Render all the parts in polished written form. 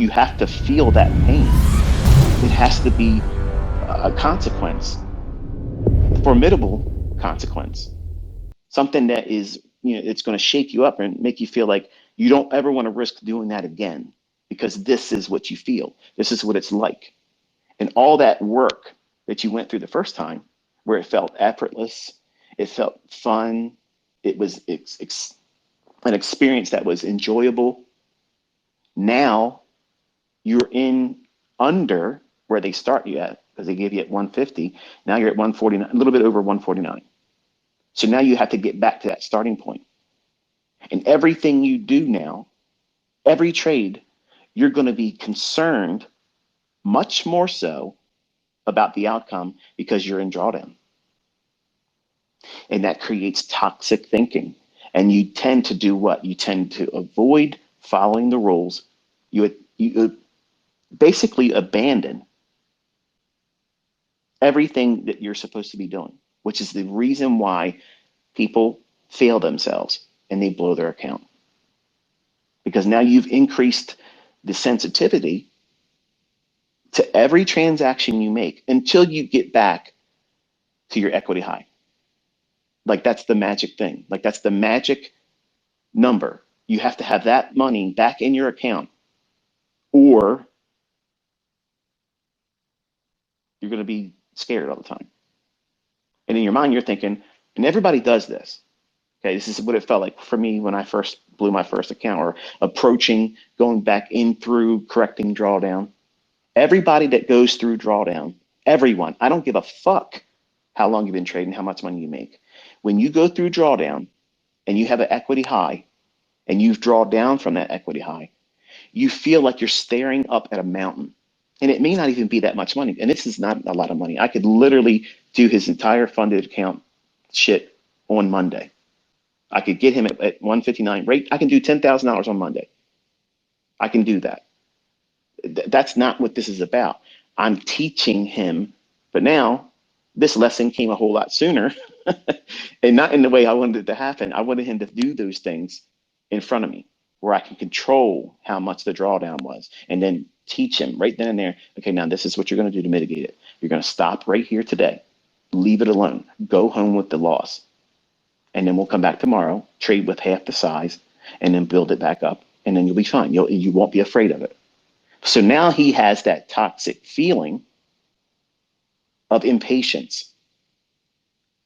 You have to feel that pain. It has to be a consequence, formidable consequence, something that is, it's going to shake you up and make you feel like you don't ever want to risk doing that again, because this is what you feel. This is what it's like. And all that work that you went through the first time, where it felt effortless, it felt fun, it was an experience that was enjoyable. Now you're in under where they start you at, because they gave you at 150. Now you're at 149, a little bit over 149. So now you have to get back to that starting point. And everything you do now, every trade, you're going to be concerned much more so about the outcome, because you're in drawdown. And that creates toxic thinking. And you tend to do what? You tend to avoid following the rules. You basically abandon everything that you're supposed to be doing, which is the reason why people fail themselves and they blow their account. Because now you've increased the sensitivity to every transaction you make until you get back to your equity high. Like, that's the magic thing. Like, that's the magic number. You have to have that money back in your account, or you're going to be scared all the time. And in your mind, you're thinking, and everybody does this. Okay, this is what it felt like for me when I first blew my first account, or approaching, going back in through correcting drawdown. Everybody that goes through drawdown, everyone, I don't give a fuck how long you've been trading, how much money you make. When you go through drawdown and you have an equity high and you've drawn down from that equity high, you feel like you're staring up at a mountain. And it may not even be that much money. And this is not a lot of money. I could literally do his entire funded account shit on Monday. I could get him at 159 rate. I can do $10,000 on Monday. I can do that. That's not what this is about. I'm teaching him, but now this lesson came a whole lot sooner and not in the way I wanted it to happen. I wanted him to do those things in front of me, where I can control how much the drawdown was, and then teach him right then and there. Okay, now this is what you're going to do to mitigate it. You're going to stop right here today. Leave it alone. Go home with the loss. And then we'll come back tomorrow, trade with half the size, and then build it back up. And then you'll be fine. You won't be afraid of it. So now he has that toxic feeling of impatience.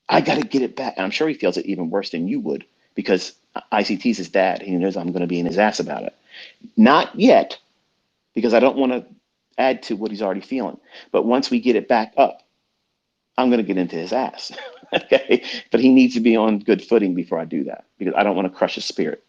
I got to get it back. And I'm sure he feels it even worse than you would, because ICT's his dad. He knows I'm going to be in his ass about it. Not yet, because I don't want to add to what he's already feeling. But once we get it back up, I'm going to get into his ass. Okay, but he needs to be on good footing before I do that, because I don't want to crush his spirit.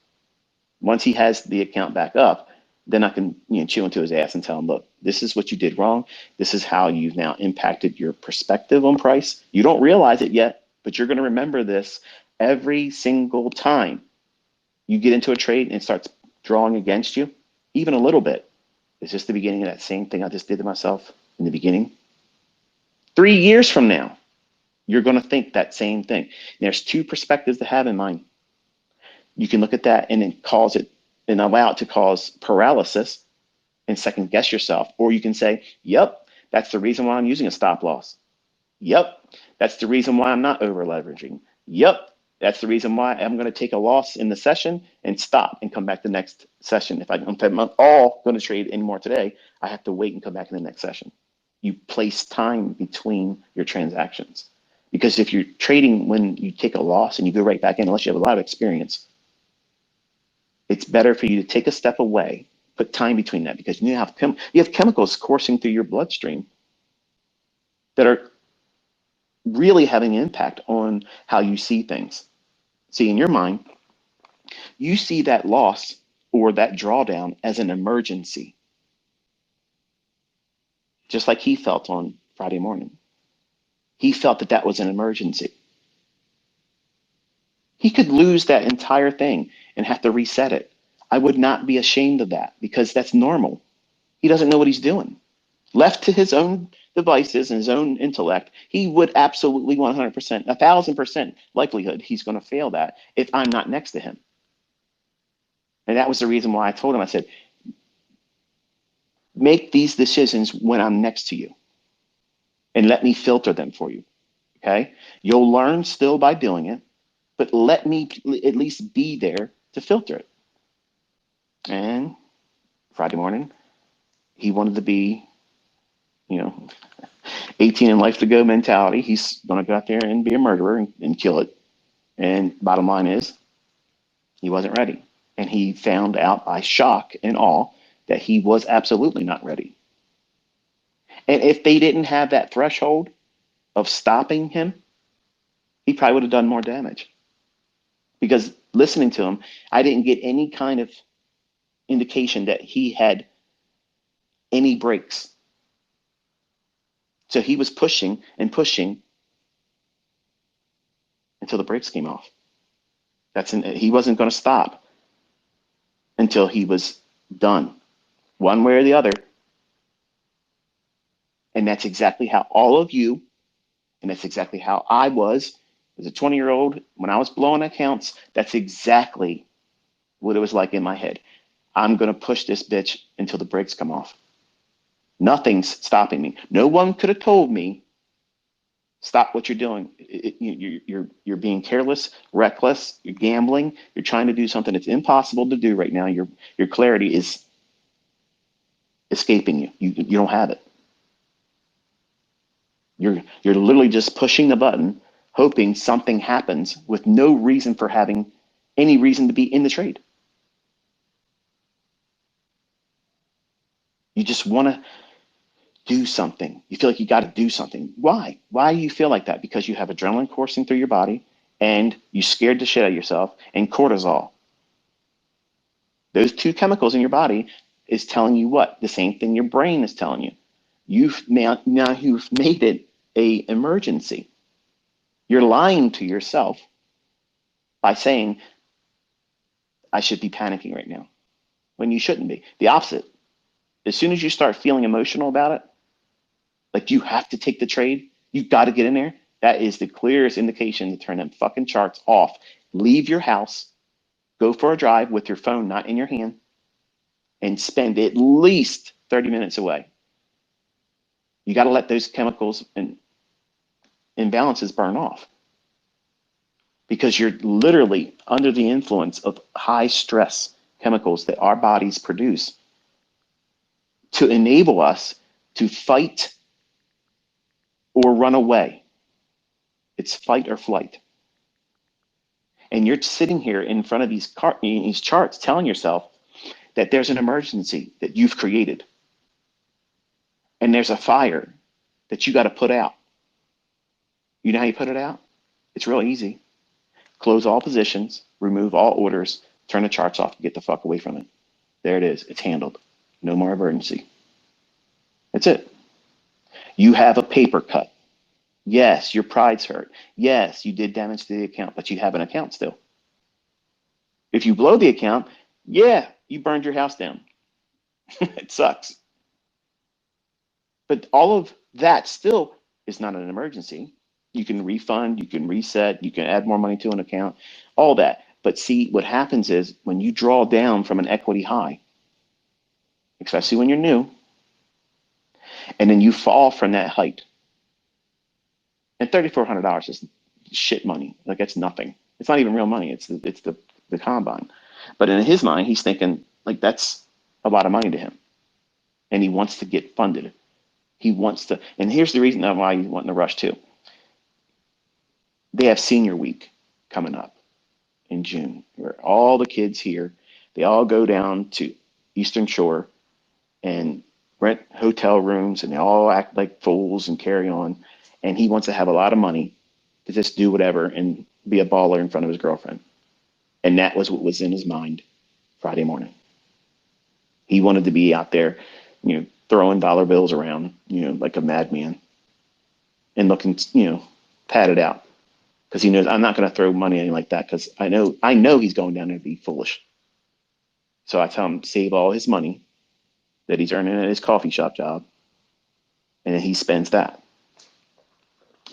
Once he has the account back up, then I can chew into his ass and tell him, look, this is what you did wrong. This is how you've now impacted your perspective on price. You don't realize it yet, but you're going to remember this every single time you get into a trade and it starts drawing against you, even a little bit. It's just the beginning of that same thing I just did to myself in the beginning. 3 years from now, you're going to think that same thing. And there's two perspectives to have in mind. You can look at that and then cause it and allow it to cause paralysis and second guess yourself. Or you can say, yep, that's the reason why I'm using a stop loss. Yep, that's the reason why I'm not over leveraging. Yep, that's the reason why I'm going to take a loss in the session and stop and come back the next session. If I'm not all going to trade anymore today, I have to wait and come back in the next session. You place time between your transactions. Because if you're trading when you take a loss and you go right back in, unless you have a lot of experience, it's better for you to take a step away, put time between that, because you have chemicals coursing through your bloodstream that are really having an impact on how you see things. See, in your mind, you see that loss or that drawdown as an emergency, just like he felt on Friday morning. He felt that that was an emergency. He could lose that entire thing and have to reset it. I would not be ashamed of that, because that's normal. He doesn't know what he's doing. Left to his own devices and his own intellect, he would absolutely 100%, 1,000% likelihood he's going to fail that if I'm not next to him. And that was the reason why I told him, I said, make these decisions when I'm next to you and let me filter them for you. Okay. You'll learn still by doing it, but let me at least be there to filter it. And Friday morning, he wanted to be, 18 and life to go mentality. He's going to go out there and be a murderer and kill it. And bottom line is, he wasn't ready. And he found out by shock and awe that he was absolutely not ready. And if they didn't have that threshold of stopping him, he probably would have done more damage. Because listening to him, I didn't get any kind of indication that he had any brakes. So he was pushing and pushing until the brakes came off. He wasn't going to stop until he was done, one way or the other. And that's exactly how all of you, and that's exactly how I was as a 20-year-old when I was blowing accounts. That's exactly what it was like in my head. I'm going to push this bitch until the brakes come off. Nothing's stopping me. No one could have told me, stop what you're doing. You're being careless, reckless, you're gambling, you're trying to do something that's impossible to do right now. Your clarity is escaping you. You don't have it. You're literally just pushing the button, hoping something happens with no reason for having any reason to be in the trade. You just want to do something. You feel like you got to do something. Why? Why do you feel like that? Because you have adrenaline coursing through your body and you scared the shit out of yourself, and cortisol. Those two chemicals in your body is telling you what? The same thing your brain is telling you. You've made it an emergency. You're lying to yourself by saying, I should be panicking right now, when you shouldn't be. The opposite. As soon as you start feeling emotional about it, like you have to take the trade, you've got to get in there, that is the clearest indication to turn them fucking charts off. Leave your house, go for a drive with your phone not in your hand, and spend at least 30 minutes away. You got to let those chemicals and imbalances burn off, because you're literally under the influence of high stress chemicals that our bodies produce to enable us to fight or run away. It's fight or flight. And you're sitting here in front of these charts telling yourself that there's an emergency that you've created. And there's a fire that you got to put out. You know how you put it out? It's real easy. Close all positions, remove all orders, turn the charts off, get the fuck away from it. There it is. It's handled. No more emergency. That's it. You have a paper cut. Yes, your pride's hurt. Yes, you did damage to the account, but you have an account still. If you blow the account, yeah, you burned your house down. It sucks. But all of that still is not an emergency. You can refund, you can reset, you can add more money to an account, all that. But see, what happens is when you draw down from an equity high, especially when you're new, and then you fall from that height, and $3,400 is shit money. Like, it's nothing. It's not even real money. It's the combine. But in his mind, he's thinking like that's a lot of money to him, and he wants to get funded. He wants to, and here's the reason why he's wanting to rush too. They have senior week coming up in June, where all the kids here, they all go down to Eastern Shore and rent hotel rooms, and they all act like fools and carry on. And he wants to have a lot of money to just do whatever and be a baller in front of his girlfriend. And that was what was in his mind Friday morning. He wanted to be out there, throwing dollar bills around, like a madman, and looking, padded out. Because he knows I'm not going to throw money at him like that, because I know he's going down there to be foolish. So I tell him save all his money that he's earning at his coffee shop job, and then he spends that.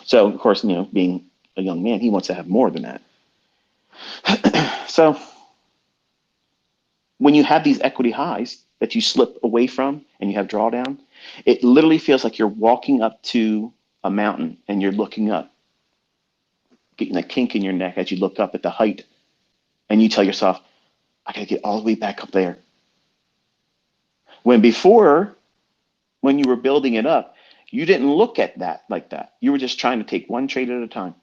So of course, being a young man, he wants to have more than that. So when you have these equity highs, that you slip away from and you have drawdown, it literally feels like you're walking up to a mountain and you're looking up, getting a kink in your neck as you look up at the height, and you tell yourself, I gotta get all the way back up there. When before, when you were building it up, you didn't look at that like that. You were just trying to take one trade at a time.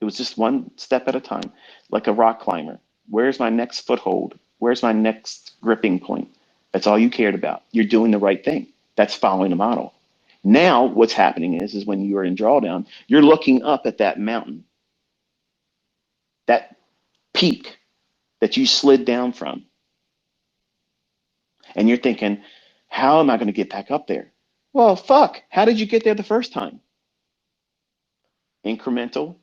It was just one step at a time, like a rock climber. Where's my next foothold? Where's my next gripping point? That's all you cared about. You're doing the right thing. That's following the model. Now what's happening is when you are in drawdown, you're looking up at that mountain, that peak that you slid down from. And you're thinking, how am I going to get back up there? Well, fuck, how did you get there the first time? Incremental,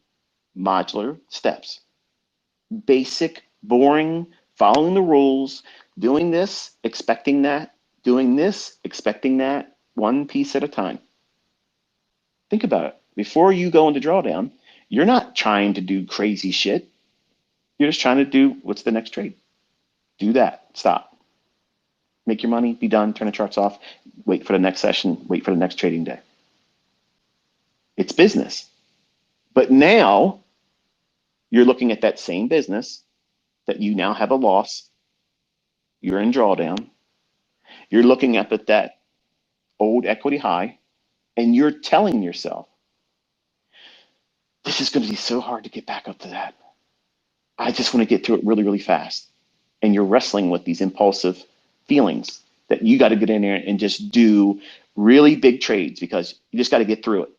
modular steps. Basic, boring, following the rules, doing this, expecting that, doing this, expecting that, one piece at a time. Think about it. Before you go into drawdown, you're not trying to do crazy shit. You're just trying to do what's the next trade. Do that. Stop. Make your money, be done, turn the charts off, wait for the next session, wait for the next trading day. It's business. But now you're looking at that same business that you now have a loss. You're in drawdown. You're looking up at that old equity high, and you're telling yourself, this is going to be so hard to get back up to that. I just want to get through it really, really fast. And you're wrestling with these impulsive feelings that you got to get in there and just do really big trades because you just got to get through it.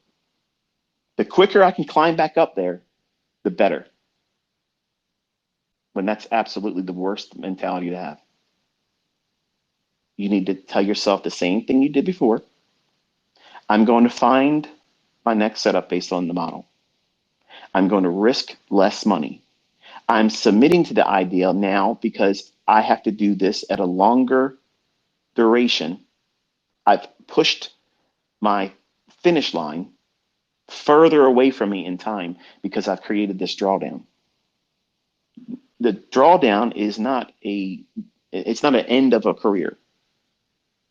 The quicker I can climb back up there, the better. When that's absolutely the worst mentality to have. You need to tell yourself the same thing you did before. I'm going to find my next setup based on the model. I'm going to risk less money. I'm submitting to the ideal now because I have to do this at a longer duration. I've pushed my finish line further away from me in time because I've created this drawdown. The drawdown is not it's not an end of a career.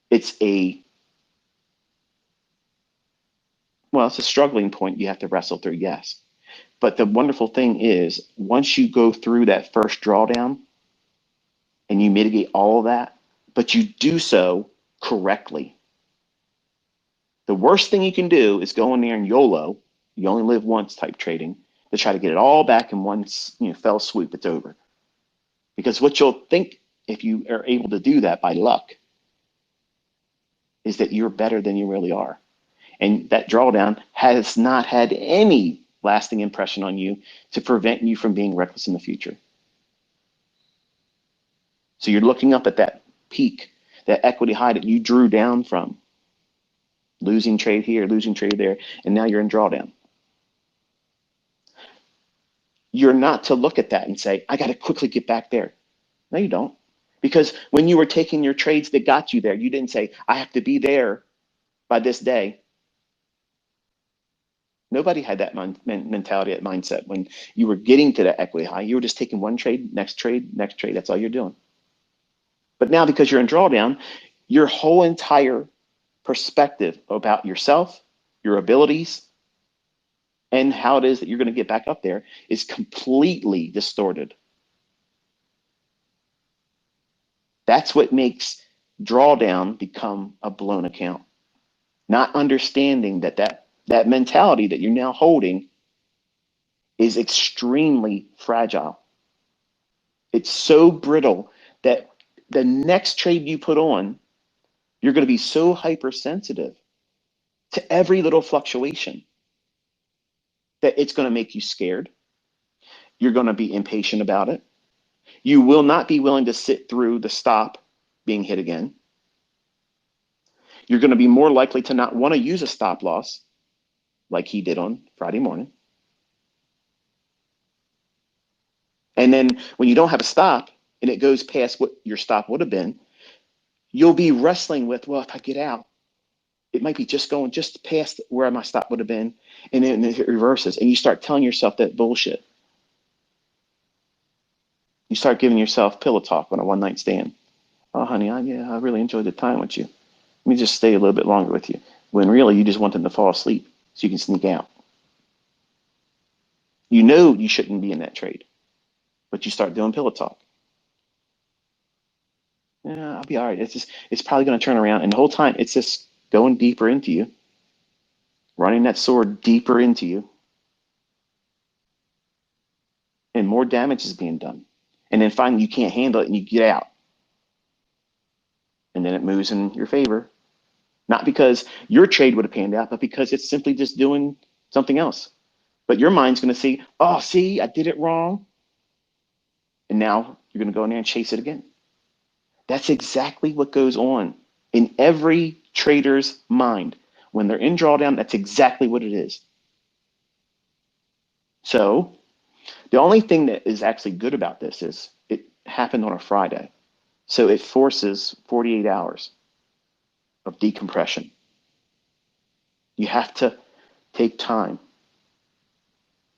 It's it's a struggling point you have to wrestle through, yes. But the wonderful thing is once you go through that first drawdown and you mitigate all of that, but you do so correctly. The worst thing you can do is go in there and YOLO, you only live once type trading, to try to get it all back in one fell swoop. It's over. Because what you'll think if you are able to do that by luck is that you're better than you really are. And that drawdown has not had any lasting impression on you to prevent you from being reckless in the future. So you're looking up at that peak, that equity high that you drew down from, losing trade here, losing trade there, and now you're in drawdown. You're not to look at that and say, I got to quickly get back there. No, you don't. Because when you were taking your trades that got you there, you didn't say, I have to be there by this day. Nobody had that mentality, that mindset. When you were getting to that equity high, you were just taking one trade, next trade, next trade. That's all you're doing. But now because you're in drawdown, your whole entire perspective about yourself, your abilities, and how it is that you're going to get back up there is completely distorted. That's what makes drawdown become a blown account. Not understanding that mentality that you're now holding is extremely fragile. It's so brittle that the next trade you put on, you're going to be so hypersensitive to every little fluctuation that it's going to make you scared. You're going to be impatient about it. You will not be willing to sit through the stop being hit again. You're going to be more likely to not want to use a stop loss like he did on Friday morning. And then when you don't have a stop and it goes past what your stop would have been, you'll be wrestling with, well, if I get out, it might be just going just past where my stop would have been, and then it reverses, and you start telling yourself that bullshit. You start giving yourself pillow talk on a one-night stand. Oh, honey, I really enjoyed the time with you. Let me just stay a little bit longer with you. When really you just want them to fall asleep so you can sneak out. You know you shouldn't be in that trade, but you start doing pillow talk. Yeah, I'll be all right. It's probably going to turn around. And the whole time it's just going deeper into you, running that sword deeper into you, and more damage is being done. And then finally you can't handle it and you get out. And then it moves in your favor. Not because your trade would have panned out, but because it's simply just doing something else. But your mind's going to see, oh, see, I did it wrong. And now you're going to go in there and chase it again. That's exactly what goes on in every trader's mind. When they're in drawdown, that's exactly what it is. So the only thing that is actually good about this is it happened on a Friday. So it forces 48 hours of decompression. You have to take time.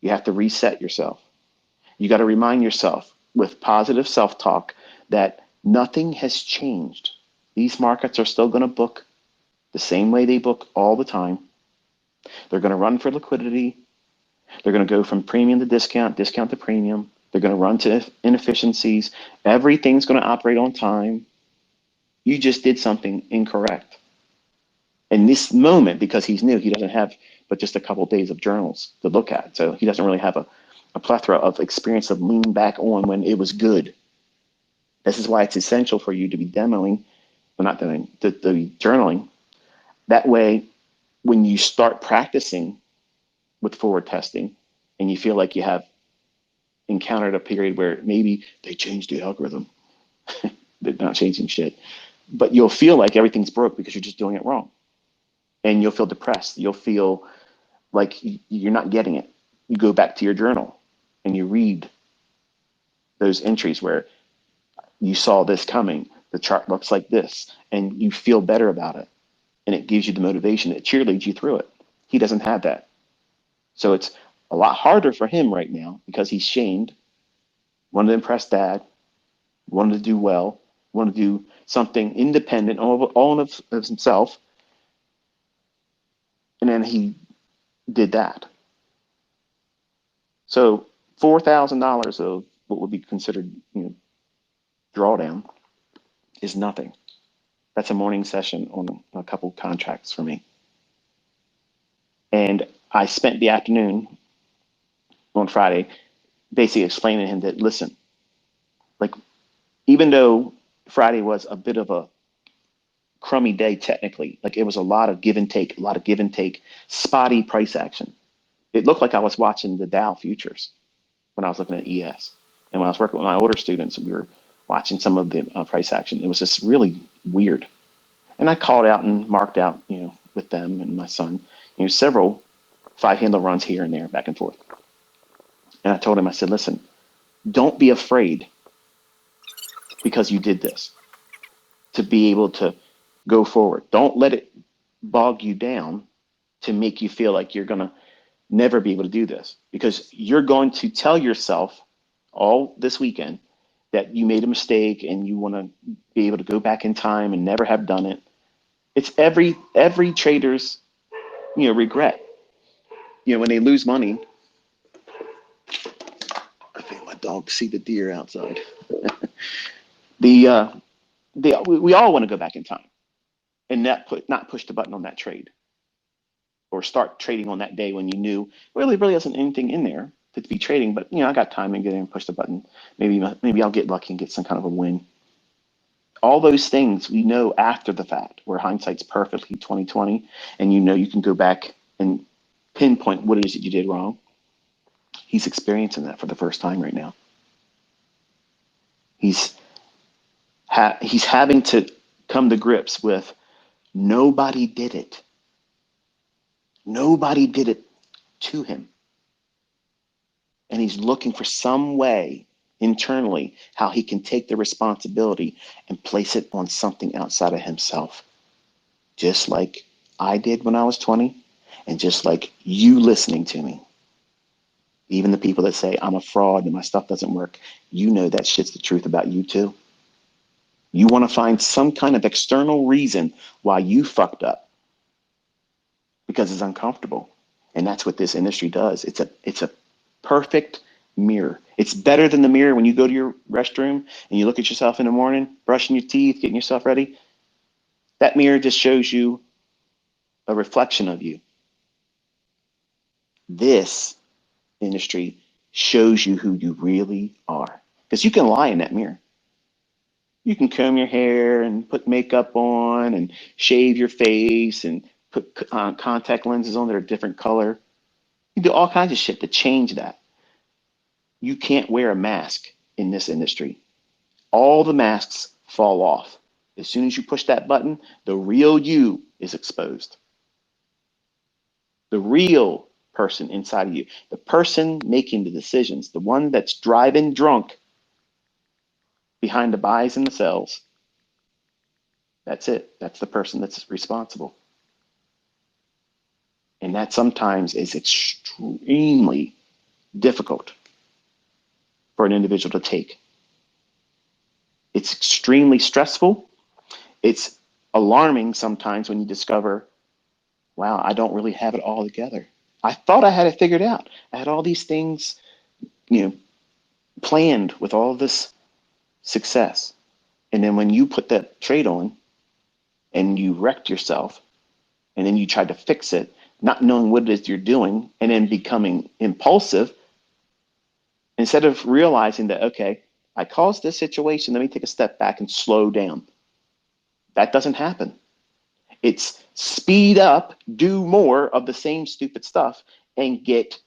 You have to reset yourself. You got to remind yourself with positive self-talk that nothing has changed. These markets are still going to book the same way they book all the time. They're going to run for liquidity. They're going to go from premium to discount, discount to premium. They're going to run to inefficiencies. Everything's going to operate on time. You just did something incorrect. In this moment, because he's new, he doesn't have but just a couple of days of journals to look at. So he doesn't really have a plethora of experience of leaning back on when it was good. This is why it's essential for you to be demoing, well, not demoing, to be journaling. That way, when you start practicing with forward testing and you feel like you have encountered a period where maybe they changed the algorithm, they're not changing shit, but you'll feel like everything's broke because you're just doing it wrong. And you'll feel depressed. You'll feel like you're not getting it. You go back to your journal and you read those entries where you saw this coming. The chart looks like this, and you feel better about it. And it gives you the motivation. It cheerleads you through it. He doesn't have that. So it's a lot harder for him right now because he's shamed, wanted to impress dad, wanted to do well, wanted to do something independent, all of himself. And then he did that. So $4,000 of what would be considered, drawdown is nothing. That's a morning session on a couple contracts for me. And I spent the afternoon on Friday basically explaining to him that, listen, like, even though Friday was a bit of a crummy day technically, like it was a lot of give and take, spotty price action. It looked like I was watching the Dow futures when I was looking at ES. And when I was working with my older students, we were watching some of the price action. It was just really weird. And I called out and marked out, with them and my son, several 5-handle runs here and there, back and forth. And I told him, I said, listen, don't be afraid because you did this to be able to go forward. Don't let it bog you down to make you feel like you're going to never be able to do this, because you're going to tell yourself all this weekend that you made a mistake and you want to be able to go back in time and never have done it. It's every trader's regret. When they lose money. I think my dog see the deer outside. We all want to go back in time and not push the button on that trade or start trading on that day when you knew really wasn't anything in there to be trading, but I got time and get in and push the button. Maybe I'll get lucky and get some kind of a win. All those things we know after the fact, where hindsight's perfectly 2020, and you can go back and pinpoint what it is that you did wrong. He's experiencing that for the first time right now. He's having to come to grips with nobody did it. Nobody did it to him. And he's looking for some way internally how he can take the responsibility and place it on something outside of himself. Just like I did when I was 20, and just like you listening to me. Even the people that say I'm a fraud and my stuff doesn't work, that shit's the truth about you too. You want to find some kind of external reason why you fucked up because it's uncomfortable. And that's what this industry does. It's a perfect mirror. It's better than the mirror when you go to your restroom and you look at yourself in the morning, brushing your teeth, getting yourself ready. That mirror just shows you a reflection of you. This industry shows you who you really are. Because you can lie in that mirror. You can comb your hair and put makeup on and shave your face and put contact lenses on that are a different color. You do all kinds of shit to change that. You can't wear a mask in this industry. All the masks fall off. As soon as you push that button, the real you is exposed. The real person inside of you, the person making the decisions, the one that's driving drunk behind the buys and the sells. That's it. That's the person that's responsible. And that sometimes is extremely difficult for an individual to take. It's extremely stressful. It's alarming sometimes when you discover, wow, I don't really have it all together. I thought I had it figured out. I had all these things, planned with all this success. And then when you put that trade on and you wrecked yourself and then you tried to fix it, not knowing what it is you're doing and then becoming impulsive, instead of realizing that, okay, I caused this situation, let me take a step back and slow down. That doesn't happen. It's speed up, do more of the same stupid stuff, and get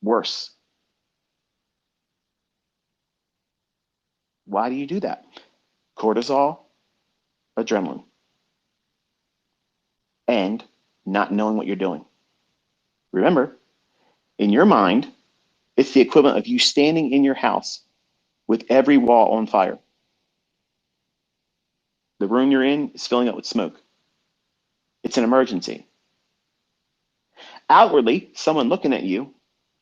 worse. Why do you do that? Cortisol, adrenaline, and not knowing what you're doing. Remember, in your mind, it's the equivalent of you standing in your house with every wall on fire. The room you're in is filling up with smoke. It's an emergency. Outwardly, someone looking at you,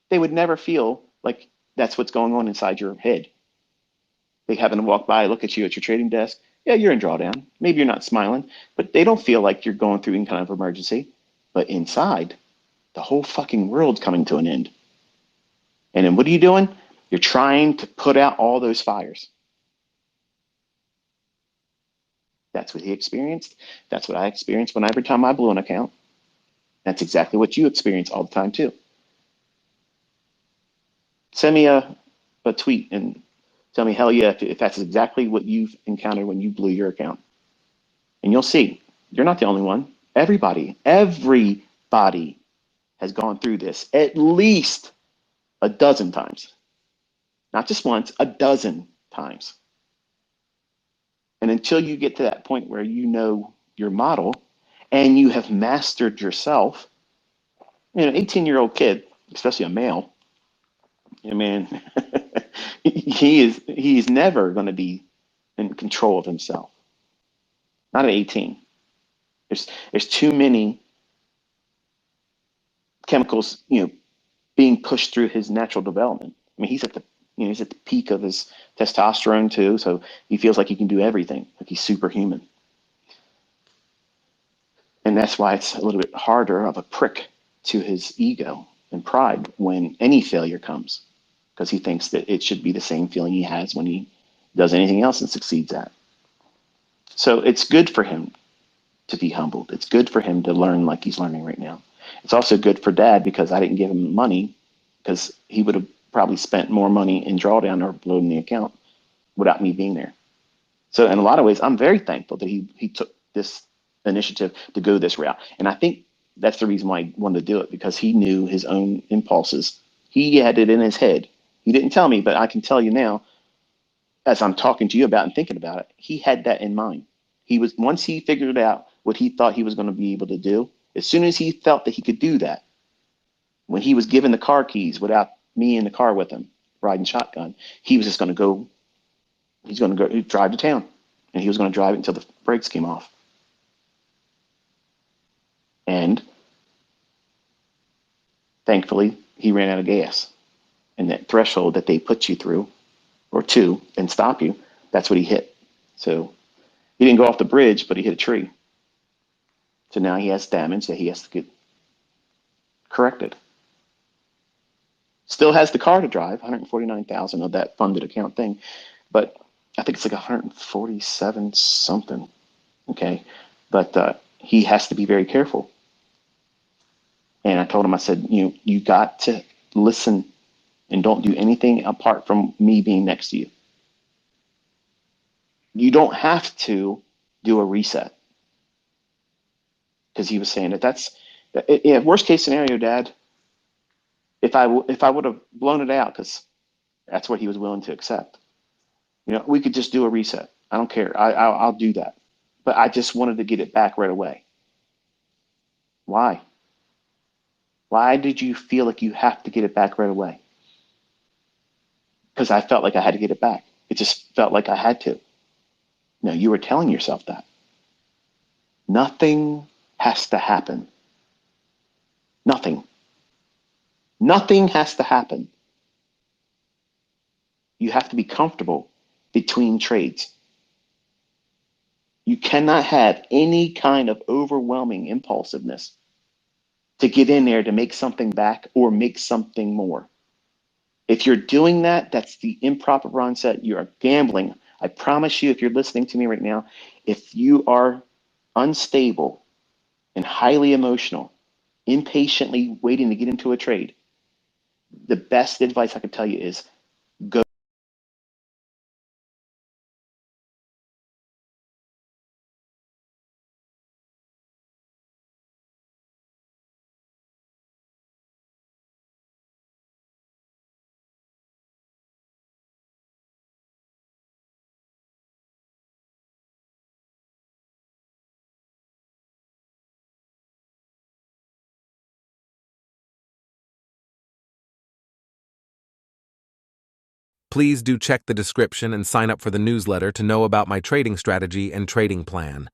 they would never feel like that's what's going on inside your head. They happen to walk by, look at you at your trading desk. Yeah, you're in drawdown. Maybe you're not smiling, but they don't feel like you're going through any kind of emergency. But inside, the whole fucking world's coming to an end. And then what are you doing? You're trying to put out all those fires. That's what he experienced. That's what I experienced when every time I blew an account. That's exactly what you experience all the time too. Send me a tweet and tell me, hell yeah, if that's exactly what you've encountered when you blew your account. And you'll see, you're not the only one. Everybody has gone through this at least a dozen times. Not just once, a dozen times. And until you get to that point where you know your model and you have mastered yourself, 18-year-old kid, especially a male, man, he's never going to be in control of himself. Not at 18. There's too many chemicals, being pushed through his natural development. I mean, he's at the peak of his testosterone too, so he feels like he can do everything, like he's superhuman. And that's why it's a little bit harder of a prick to his ego and pride when any failure comes, because he thinks that it should be the same feeling he has when he does anything else and succeeds at. So it's good for him to be humbled. It's good for him to learn like he's learning right now. It's also good for dad because I didn't give him money, because he would have probably spent more money in drawdown or loading the account without me being there. So in a lot of ways, I'm very thankful that he took this initiative to go this route. And I think that's the reason why he wanted to do it, because he knew his own impulses. He had it in his head. He didn't tell me, but I can tell you now, as I'm talking to you about and thinking about it, he had that in mind. Once he figured out what he thought he was going to be able to do, as soon as he felt that he could do that, when he was given the car keys without me in the car with him, riding shotgun, he was just going to go, he's going to go drive to town, and he was going to drive it until the brakes came off. And thankfully, he ran out of gas. And that threshold that they put you through, or two, and stop you, that's what he hit. So He didn't go off the bridge, but he hit a tree. So now he has damage that he has to get corrected. Still has the car to drive, 149,000 of that funded account thing, but I think it's like 147 something. Okay, but he has to be very careful. And I told him, I said, you got to listen and don't do anything apart from me being next to you. You don't have to do a reset, because he was saying worst case scenario, Dad. If I would have blown it out, because that's what he was willing to accept. We could just do a reset. I don't care. I'll do that. But I just wanted to get it back right away. Why? Why did you feel like you have to get it back right away? Because I felt like I had to get it back. It just felt like I had to. No, you were telling yourself that. Nothing has to happen. Nothing. Nothing has to happen. You have to be comfortable between trades. You cannot have any kind of overwhelming impulsiveness to get in there to make something back or make something more. If you're doing that, that's the improper mindset. You are gambling. I promise you, if you're listening to me right now, if you are unstable and highly emotional, impatiently waiting to get into a trade, the best advice I can tell you is go. Please do check the description and sign up for the newsletter to know about my trading strategy and trading plan.